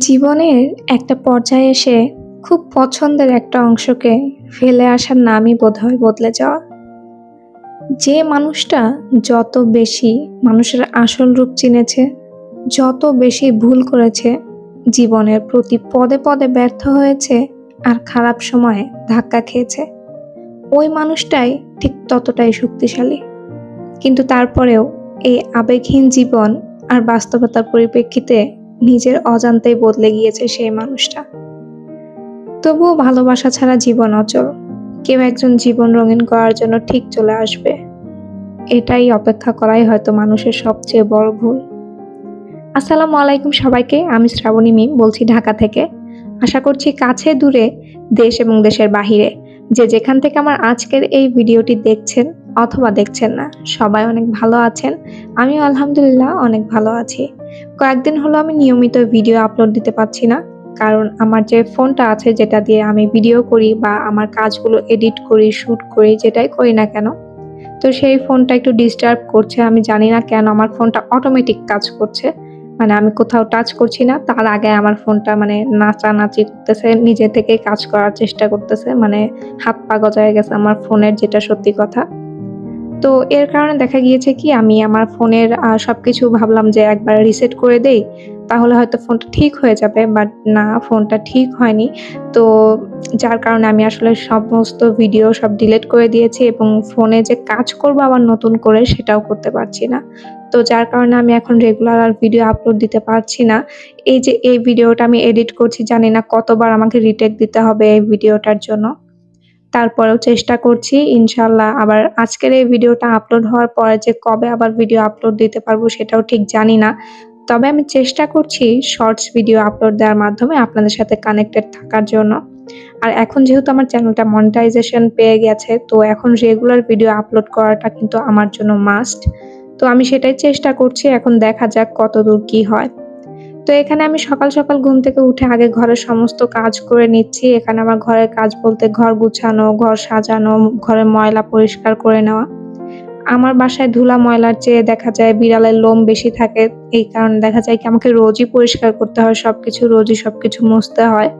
জীবনের একটা পর্যায়ে এসে খুব পছন্দের একটা অংশকে ফেলে আসার নামই বোধহয় বদলে যাওয়া। যে মানুষটা যত বেশি মানুষের আসল রূপ চিনেছে, যত বেশি ভুল করেছে, জীবনের প্রতি পদে পদে ব্যর্থ হয়েছে আর খারাপ সময়ে ধাক্কা খেয়েছে, ওই মানুষটাই ঠিক ততটাই শক্তিশালী। কিন্তু তারপরেও এই আবেগহীন জীবন আর বাস্তবতার পরিপ্রেক্ষিতে নিজের অজান্তেই বদলে গিয়েছে সেই মানুষটা। তবুও ভালোবাসা ছাড়া জীবন অচল। কেউ একজন জীবন রঙিন করার জন্য ঠিক চলে আসবে, এটাই অপেক্ষা করাই হয়তো মানুষের সবচেয়ে বড় ভুল। আসসালামু আলাইকুম সবাইকে, আমি শ্রাবণী মিম বলছি ঢাকা থেকে। আশা করছি কাছে দূরে, দেশ এবং দেশের বাহিরে যে যেখান থেকে আমার আজকের এই ভিডিওটি দেখছেন অথবা দেখছেন না, সবাই অনেক ভালো আছেন। আমিও আলহামদুলিল্লাহ অনেক ভালো আছি। কয়েকদিন হলো আমি নিয়মিত ভিডিও আপলোড দিতে পারছি না, কারণ আমার যে ফোনটা আছে যেটা দিয়ে আমি ভিডিও করি বা আমার কাজগুলো এডিট করি, শ্যুট করি, যেটাই করি না কেন, তো সেই ফোনটা একটু ডিস্টার্ব করছে। আমি জানি না কেন আমার ফোনটা অটোমেটিক কাজ করছে, মানে আমি কোথাও টাচ করছি না, তার আগে আমার ফোনটা মানে নাচানাচি করতেছে, নিজে থেকেই কাজ করার চেষ্টা করতেছে, মানে হাত পা গজায় গেছে আমার ফোনের, যেটা সত্যি কথা। তো এর কারণে দেখা গিয়েছে কি, আমি আমার ফোনের সবকিছু ভাবলাম যে একবার রিসেট করে দেই, তাহলে হয়তো ফোনটা ঠিক হয়ে যাবে, বাট না, ফোনটা ঠিক হয়নি। তো যার কারণে আমি আসলে সমস্ত ভিডিও সব ডিলিট করে দিয়েছি এবং ফোনে যে কাজ করবো আবার নতুন করে, সেটাও করতে পারছি না। তো যার কারণে আমি এখন রেগুলার আর ভিডিও আপলোড দিতে পারছি না। এই যে এই ভিডিওটা আমি এডিট করছি, জানি না কতবার আমাকে রিটেক দিতে হবে এই ভিডিওটার জন্য। তারপরেও চেষ্টা করছি ইনশাল্লাহ। আবার আজকের এই ভিডিওটা আপলোড হওয়ার পরে যে কবে আবার ভিডিও আপলোড দিতে পারবো সেটাও ঠিক জানি না। তবে আমি চেষ্টা করছি শর্টস ভিডিও আপলোড দেওয়ার মাধ্যমে আপনাদের সাথে কানেক্টেড থাকার জন্য। আর এখন যেহেতু আমার চ্যানেলটা মনিটাইজেশন পেয়ে গেছে, তো এখন রেগুলার ভিডিও আপলোড করাটা কিন্তু আমার জন্য মাস্ট। তো আমি সেটাই চেষ্টা করছি, এখন দেখা যাক কতদূর কি হয়। তো এখানে আমি সকাল সকাল ঘুম থেকে উঠে আগে ঘরের সমস্ত কাজ করে নিচ্ছি। এখানে আমার ঘরের কাজ বলতে ঘর গুছানো, ঘর সাজানো, ঘরের ময়লা পরিষ্কার করে নেওয়া। আমার বাসায় ধুলা ময়লার চেয়ে দেখা যায় বিড়ালের লোম বেশি থাকে, এই কারণে দেখা যায় কি আমাকে রোজই পরিষ্কার করতে হয় সবকিছু, রোজই সবকিছু মুছতে হয়।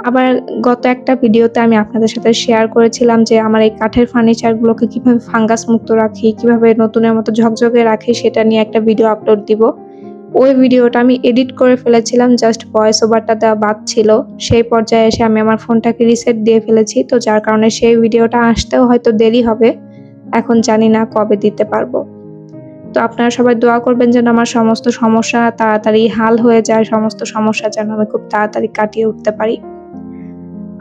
আবার গত একটা ভিডিওতে আমি আপনাদের সাথে শেয়ার করেছিলাম যে আমার এই কাঠের ফার্নিচারগুলোকে কিভাবে ফাঙ্গাস মুক্ত রাখি, কিভাবে নতুনের মতো ঝকঝকে রাখি, সেটা নিয়ে একটা ভিডিও আপলোড দিব। ওই ভিডিওটা আমি এডিট করে ফেলেছিলাম, জাস্ট ভয়েস ওভারটা দেওয়া বাদ ছিল। সেই পর্যায়ে এসে আমি আমার ফোনটাকে রিসেট দিয়ে ফেলেছি, তো যার কারণে সেই ভিডিওটা আসতেও হয়তো দেরি হবে। এখন জানি না কবে দিতে পারবো। তো আপনারা সবাই দোয়া করবেন যেন আমার সমস্ত সমস্যা তাড়াতাড়ি হাল হয়ে যায়, সমস্ত সমস্যা যেন আমি খুব তাড়াতাড়ি কাটিয়ে উঠতে পারি।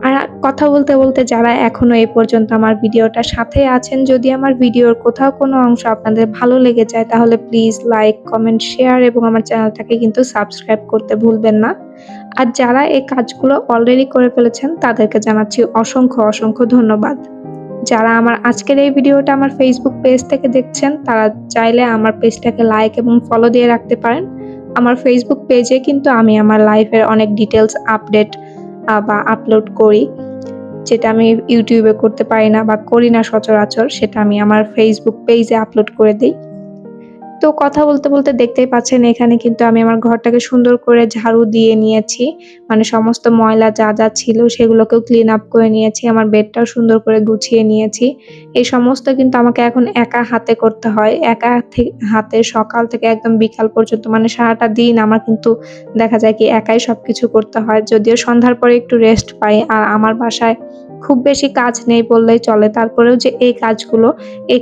আর কথা বলতে বলতে যারা এখনো এই পর্যন্ত আমার ভিডিওটার সাথে আছেন, যদি আমার ভিডিওর কোথাও কোনো অংশ আপনাদের ভালো লেগে যায়, তাহলে প্লিজ লাইক, কমেন্ট, শেয়ার এবং আমার চ্যানেলটাকে কিন্তু সাবস্ক্রাইব করতে ভুলবেন না। আর যারা এই কাজগুলো অলরেডি করে ফেলেছেন, তাদেরকে জানাচ্ছি অসংখ্য অসংখ্য ধন্যবাদ। যারা আমার আজকের এই ভিডিওটা আমার ফেসবুক পেজ থেকে দেখছেন, তারা চাইলে আমার পেজটাকে লাইক এবং ফলো দিয়ে রাখতে পারেন। আমার ফেসবুক পেজে কিন্তু আমি আমার লাইফের অনেক ডিটেলস আপডেট বা আপলোড করি, যেটা আমি ইউটিউবে করতে পারি না বা করি না সচরাচর, সেটা আমি আমার ফেসবুক পেজে আপলোড করে দিই। তো কথা বলতে বলতে দেখতেই পাচ্ছেন এখানে কিন্তু আমি আমার ঘরটাকে সুন্দর করে ঝাড়ু দিয়ে নিয়েছি, মানে সমস্ত ময়লা যা যা ছিল সেগুলোকেও ক্লিন আপ করে নিয়েছি, আমার বেডটাও সুন্দর করে গুছিয়ে নিয়েছি। এই সমস্ত কিন্তু আমাকে এখন একা হাতে করতে হয়, একা হাতে সকাল থেকে একদম বিকাল পর্যন্ত, মানে সারাটা দিন আমার কিন্তু দেখা যায় কি একাই সবকিছু করতে হয়। যদিও সন্ধ্যার পরে একটু রেস্ট পাই, আর আমার বাসায় খুব বেশি কাজ নেই বললেই চলে, তারপরেও যে এই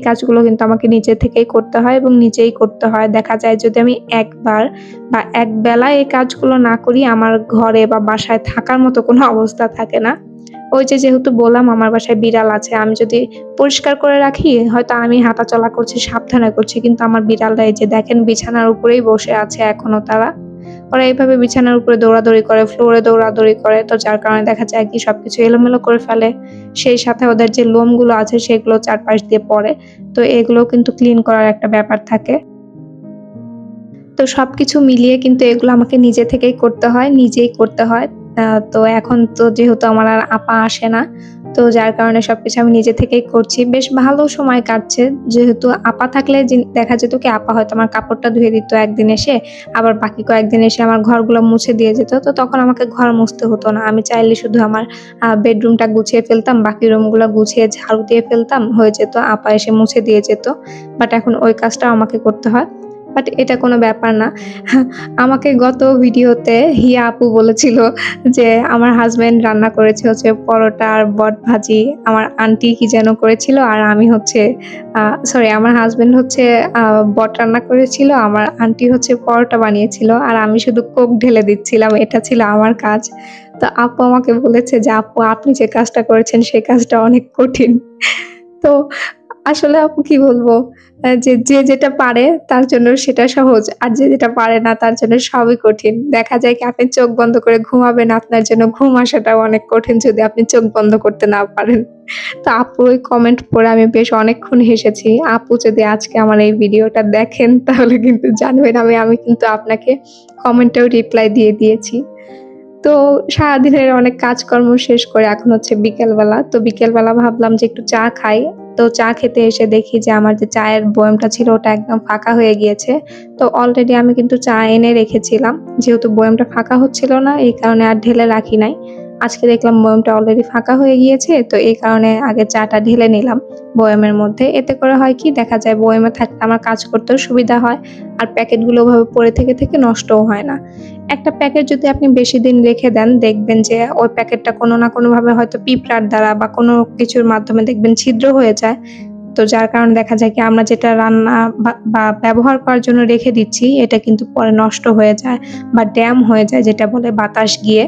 কাজগুলো কিন্তু আমাকে নিজে থেকেই করতে হয় এবং নিজেই করতে হয়। দেখা যায় যদি আমি একবার বা এক বেলা এই কাজগুলো না করি, আমার ঘরে বা বাসায় থাকার মতো কোনো অবস্থা থাকে না। ওই যে যেহেতু বললাম আমার বাসায় বিড়াল আছে, আমি যদি পরিষ্কার করে রাখি, হয়তো আমি হাঁটা চলা করছি, সাবধানে করছি, কিন্তু আমার বিড়ালরা এই যে দেখেন বিছানার উপরেই বসে আছে এখনো। ওরা এইভাবে বিছানার উপরে দৌড়াদৌড়ি করে, ফ্লোরে দৌড়াদৌড়ি করে, তো যার কারণে দেখা যায় কি সবকিছু এলোমেলো করে ফেলে। সেই সাথে ওদের যে লোমগুলো আছে সেগুলো চারপাশ দিয়ে পড়ে, তো এগুলো কিন্তু ক্লিন করার একটা ব্যাপার থাকে। তো সবকিছু মিলিয়ে কিন্তু এগুলো আমাকে নিজে থেকেই করতে হয়, নিজেই করতে হয়। তো এখন তো যেহেতু আমার আর আপা আসে না, তো যার কারণে সবকিছু আমি নিজে থেকেই করছি। বেশ ভালো সময় কাটছে। যেহেতু আপা থাকলে দেখা যেত কি আপা হয়তো আমার কাপড়টা ধুয়ে দিত একদিন এসে, আবার বাকি কয়েকদিন এসে আমার ঘরগুলো মুছে দিয়ে যেত। তো তখন আমাকে ঘর মুছতে হতো না। আমি চাইলে শুধু আমার বেডরুমটা গুছিয়ে ফেলতাম, বাকি রুমগুলো গুছিয়ে ঝাড়ু দিয়ে ফেলতাম, হয়ে যেত। আপা এসে মুছে দিয়ে যেত। বাট এখন ওই কাজটাও আমাকে করতে হয়। বাট এটা কোনো ব্যাপার না। আমাকে গত ভিডিওতে হিয়া আপু বলেছিল যে আমার হাসব্যান্ড রান্না করেছে হচ্ছে পরোটা আর বট ভাজি, আমার আন্টি কি যেন করেছিল, আর আমি হচ্ছে সরি আমার হাসব্যান্ড হচ্ছে বট রান্না করেছিল, আমার আন্টি হচ্ছে পরোটা বানিয়েছিল, আর আমি শুধু কোক ঢেলে দিচ্ছিলাম। এটা ছিল আমার কাজ। তো আপু আমাকে বলেছে যে আপু আপনি যে কাজটা করেছেন সেই কাজটা অনেক কঠিন। তো আসলে আপু কি বলবো, যে যেটা পারে তার জন্য সেটা সহজ, আর যে যেটা পারে না তার জন্য সবই কঠিন। দেখা যায় কি আপনি চোখ বন্ধ করে ঘুমাবেন, আপনার জন্য ঘুম আসাটাও অনেক কঠিন যদি আপনি চোখ বন্ধ করতে না পারেন। তো আপুর ওই কমেন্ট পড়ে আমি বেশ অনেকক্ষণ হেসেছি। আপু যদি আজকে আমার এই ভিডিওটা দেখেন তাহলে কিন্তু জানবেন আমি কিন্তু আপনাকে কমেন্টেও রিপ্লাই দিয়ে দিয়েছি। তো সারাদিনের অনেক কাজকর্ম শেষ করে এখন হচ্ছে বিকেলবেলা। তো বিকেলবেলা ভাবলাম যে একটু চা খাই। তো চা খেতে এসে দেখি যে আমার যে চায়ের বয়ামটা ছিল ওটা একদম ফাঁকা হয়ে গিয়েছে। তো অলরেডি আমি কিন্তু চা এনে রেখেছিলাম। যেহেতু বয়ামটা ফাঁকা হচ্ছিল না এই কারণে আর ঢেলে রাখি নাই। আজকে দেখলাম বয়ামটা অলরেডি ফাঁকা হয়ে গিয়েছে। তো এই কারণে আগে চাটা ঢেলে নিলাম বয়ামের মধ্যে। এতে করে হয় কি দেখা যায় বয়ামে থাকলে আমার কাজ করতেও সুবিধা হয়। আর প্যাকেটগুলো ওভাবে পড়ে থেকে নষ্টও হয় না। একটা প্যাকেট যদি আপনি বেশি দিন রেখে দেন দেখবেন যে ওই প্যাকেটটা কোনো না কোনোভাবে হয়তো পিঁপড়ার দ্বারা বা কোনো কিছুর মাধ্যমে দেখবেন ছিদ্র হয়ে যায়। তো যার কারণে দেখা যায় কি আমরা যেটা রান্না বা ব্যবহার করার জন্য রেখে দিচ্ছি এটা কিন্তু পরে নষ্ট হয়ে যায় বা ড্যাম হয়ে যায়, যেটা বলে বাতাস গিয়ে।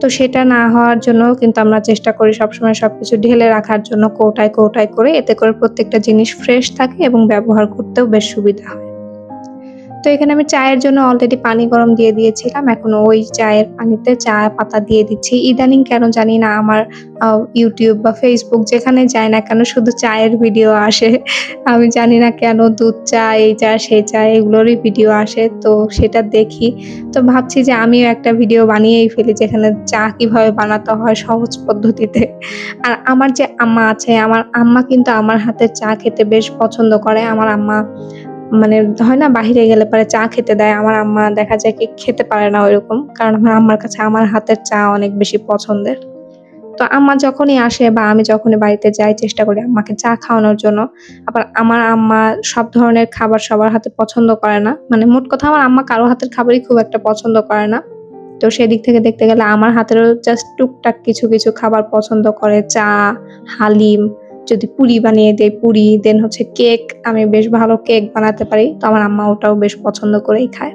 তো সেটা না হওয়ার জন্য কিন্তু আমরা চেষ্টা করি সবসময় সবকিছু ঢেলে রাখার জন্য কৌটায় করে। এতে করে প্রত্যেকটা জিনিস ফ্রেশ থাকে এবং ব্যবহার করতেও বেশ সুবিধা হয়। তো এখানে আমি চায়ের জন্য অলরেডি পানি গরম দিয়ে দিয়েছিলাম। এখন ওই চায়ের পানিতে চা পাতা দিয়ে দিচ্ছি। ইদানিং কেন জানি না আমার YouTube বা Facebook যেখানে যাই না কেন শুধু চায়ের ভিডিও আসে। আমি জানি না কেন দুধ চা, এই চা, সেই চা এগুলোরই ভিডিও আসে। তো সেটা দেখি। তো ভাবছি যে আমিও একটা ভিডিও বানিয়েই ফেলি যেখানে চা কিভাবে বানাতে হয় সহজ পদ্ধতিতে। আর আমার যে আম্মা আছে, আমার আম্মা কিন্তু আমার হাতের চা খেতে বেশ পছন্দ করে। আমার আম্মা মানে হয় না বাহিরে গেলে পরে চা খেতে দেয়। আমার আম্মা দেখা যায় কি খেতে পারে না ওইরকম। কারণ আমার আম্মার কাছে আমার হাতের চা অনেক বেশি পছন্দের। তো আম্মা যখনই আসে বা আমি যখনই বাড়িতে যাই চেষ্টা করি আম্মাকে চা খাওয়ানোর জন্য। আবার আমার আম্মা সব ধরনের খাবার সবার হাতে পছন্দ করে না। মানে মোট কথা আমার আম্মা কারো হাতের খাবারই খুব একটা পছন্দ করে না। তো সেদিক থেকে দেখতে গেলে আমার হাতেরও জাস্ট টুকটাক কিছু খাবার পছন্দ করে। চা, হালিম, যদি পুরি বানিয়ে দেই পুরি, দেন হচ্ছে কেক, আমি বেশ ভালো কেক বানাতে পারি। তো আমার আম্মা ওটাও বেশ পছন্দ করেই খায়।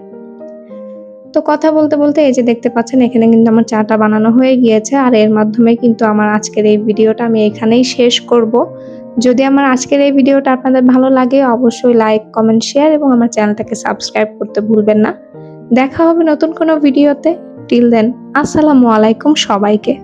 তো কথা বলতে এই যে দেখতে পাচ্ছেন এখানে কিন্তু আমার চাটা বানানো হয়ে গিয়েছে। আর এর মাধ্যমে কিন্তু আমার আজকের এই ভিডিওটা আমি এখানেই শেষ করব। যদি আমার আজকের এই ভিডিওটা আপনাদের ভালো লাগে অবশ্যই লাইক, কমেন্ট, শেয়ার এবং আমার চ্যানেলটাকে সাবস্ক্রাইব করতে ভুলবেন না। দেখা হবে নতুন কোনো ভিডিওতে। টিল দেন আসসালামু আলাইকুম সবাইকে।